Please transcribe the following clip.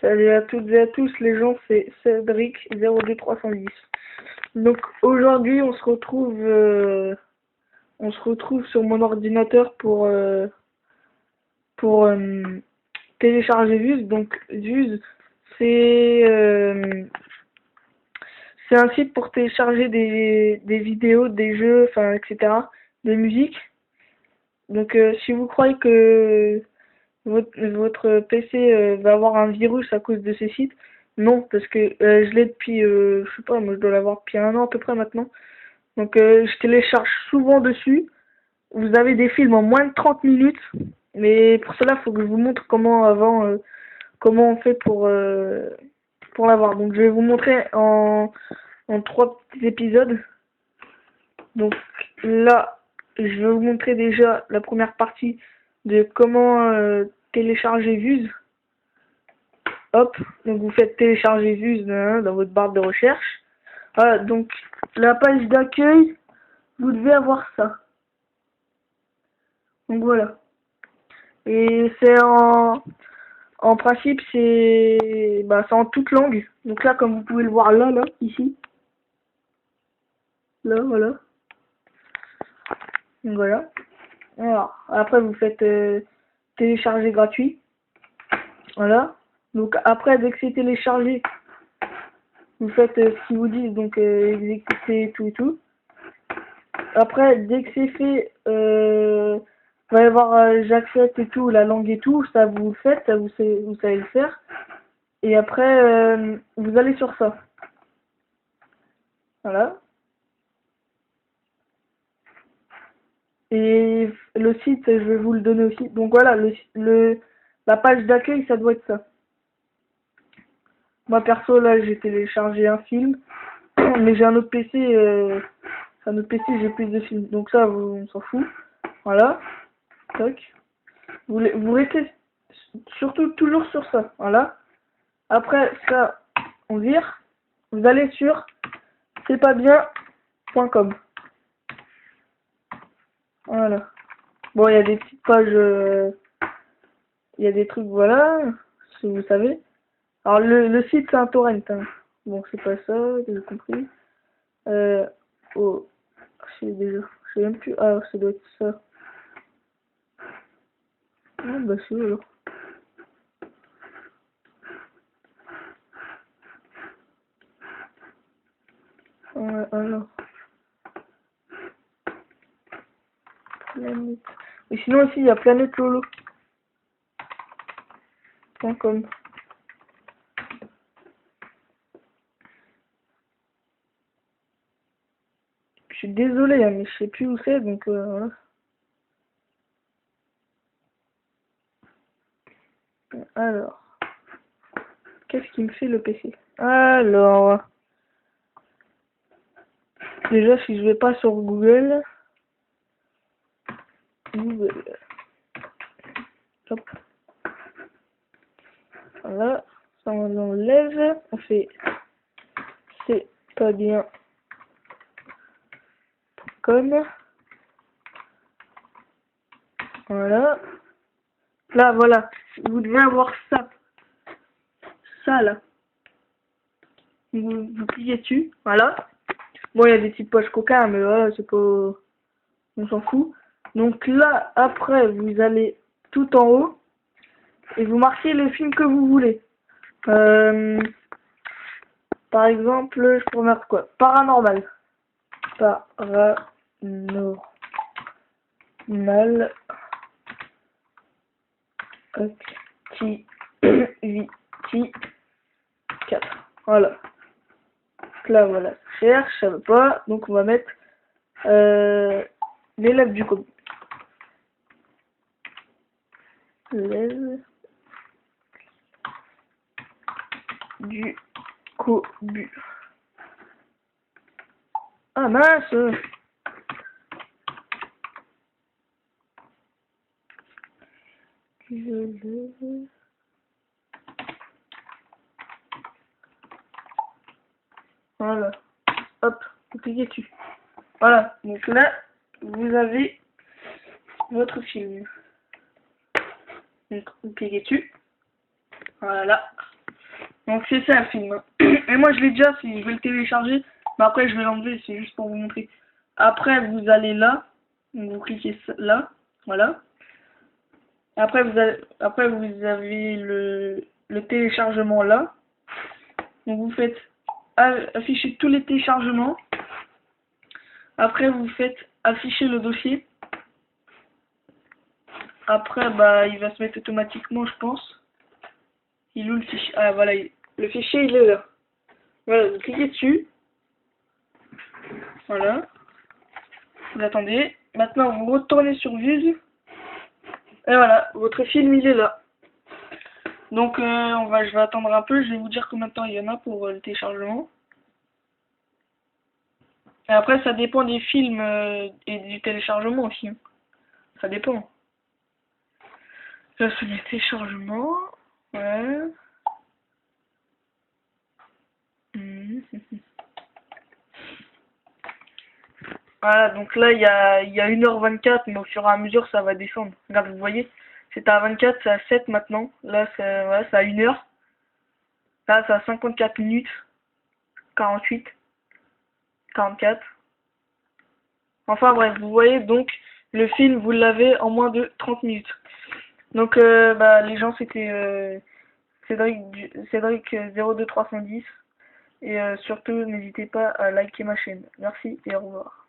Salut à toutes et à tous, les gens, c'est Cédric 02310. Donc aujourd'hui, on se retrouve sur mon ordinateur pour télécharger Vuz. Donc Vuz, c'est un site pour télécharger des vidéos, des jeux, enfin etc., de musique. Donc si vous croyez que votre PC va avoir un virus à cause de ces sites, non, parce que je l'ai depuis, je sais pas, moi je dois l'avoir depuis 1 an à peu près maintenant. Donc je télécharge souvent dessus. Vous avez des films en moins de 30 minutes, mais pour cela, il faut que je vous montre comment on fait pour l'avoir. Donc je vais vous montrer en 3 petits épisodes. Donc là, je vais vous montrer déjà la première partie de comment télécharger Vuz. Hop, donc vous faites télécharger Vuz dans votre barre de recherche. Voilà, donc la page d'accueil, vous devez avoir ça. Donc voilà. Et c'est en principe, c'est en toute langue. Donc là, comme vous pouvez le voir là, ici. Là, voilà. Donc voilà. Alors, après, vous faites télécharger gratuit. Voilà. Donc après, dès que c'est téléchargé, vous faites ce qu'ils vous disent, donc exécuter tout et tout. Après, dès que c'est fait, il va y avoir j'accepte et tout, la langue et tout, ça vous le faites, ça vous savez le faire. Et après, vous allez sur ça. Voilà. Et le site, je vais vous le donner aussi. Donc voilà, la page d'accueil, ça doit être ça. Moi perso, là, j'ai téléchargé un film, mais j'ai un autre PC, j'ai plus de films. Donc ça, on s'en fout. Voilà. Toc. Vous restez surtout toujours sur ça. Voilà. Après ça, on vire. Vous allez sur c'estpasbien.com. Voilà. Bon, il y a des petites pages, il y a des trucs, voilà, si vous savez. Alors le site c'est un torrent. Hein. Bon, c'est pas ça, j'ai compris. Oh, je sais même plus. Ah, ça doit être ça. Ah, bah c'est alors. Alors. Planète. Et sinon aussi il y a planètelolo.com. Je suis désolé, hein, mais je sais plus où c'est, donc voilà. Alors. Qu'est-ce qui me fait le PC? Alors. Déjà, si je vais pas sur Google. Hop. Voilà. Ça, on enlève. On fait. C'est pas bien. Comme. Voilà. Là, voilà. Vous devez avoir ça. Ça, là. Vous cliquez dessus. Voilà. Bon, il y a des petites poches coca, mais voilà, c'est pas... On s'en fout. Donc là, après, vous allez tout en haut. Et vous marquez le film que vous voulez. Par exemple, je peux mettre quoi? Paranormal. Paranormal. Activity 4. Voilà. Donc là, voilà. Cherche, ça veut pas. Donc on va mettre l'élève du cobu. L'élève du cobu. Ah mince! Voilà. Hop, vous cliquez dessus. Voilà. Donc là, vous avez votre film. Donc vous cliquez dessus. Voilà. Donc c'est ça le film. Et moi je l'ai déjà, si je vais le télécharger, mais après je vais l'enlever, c'est juste pour vous montrer. Après vous allez là, donc vous cliquez là, voilà. Après vous avez le téléchargement là. Donc vous faites afficher tous les téléchargements. Après vous faites afficher le dossier. Après bah il va se mettre automatiquement je pense. Il est où le fichier? Ah voilà, le fichier il est là. Voilà, vous cliquez dessus. Voilà. Vous attendez. Maintenant vous retournez sur Views. Et voilà, votre film il est là. Donc je vais attendre un peu, je vais vous dire combien de temps il y en a pour le téléchargement. Et après ça dépend des films et du téléchargement aussi. Hein. Ça dépend. Là c'est le téléchargement. Ouais. Voilà, donc là il y a 1h24, mais au fur et à mesure ça va descendre. Regarde, vous voyez, c'était à 24, c'est à 7 maintenant. Là c'est voilà, à 1h. Là c'est à 54 minutes. 48. 44. Enfin bref, vous voyez donc le film vous l'avez en moins de 30 minutes. Donc les gens c'était Cédric 02310 et surtout n'hésitez pas à liker ma chaîne. Merci et au revoir.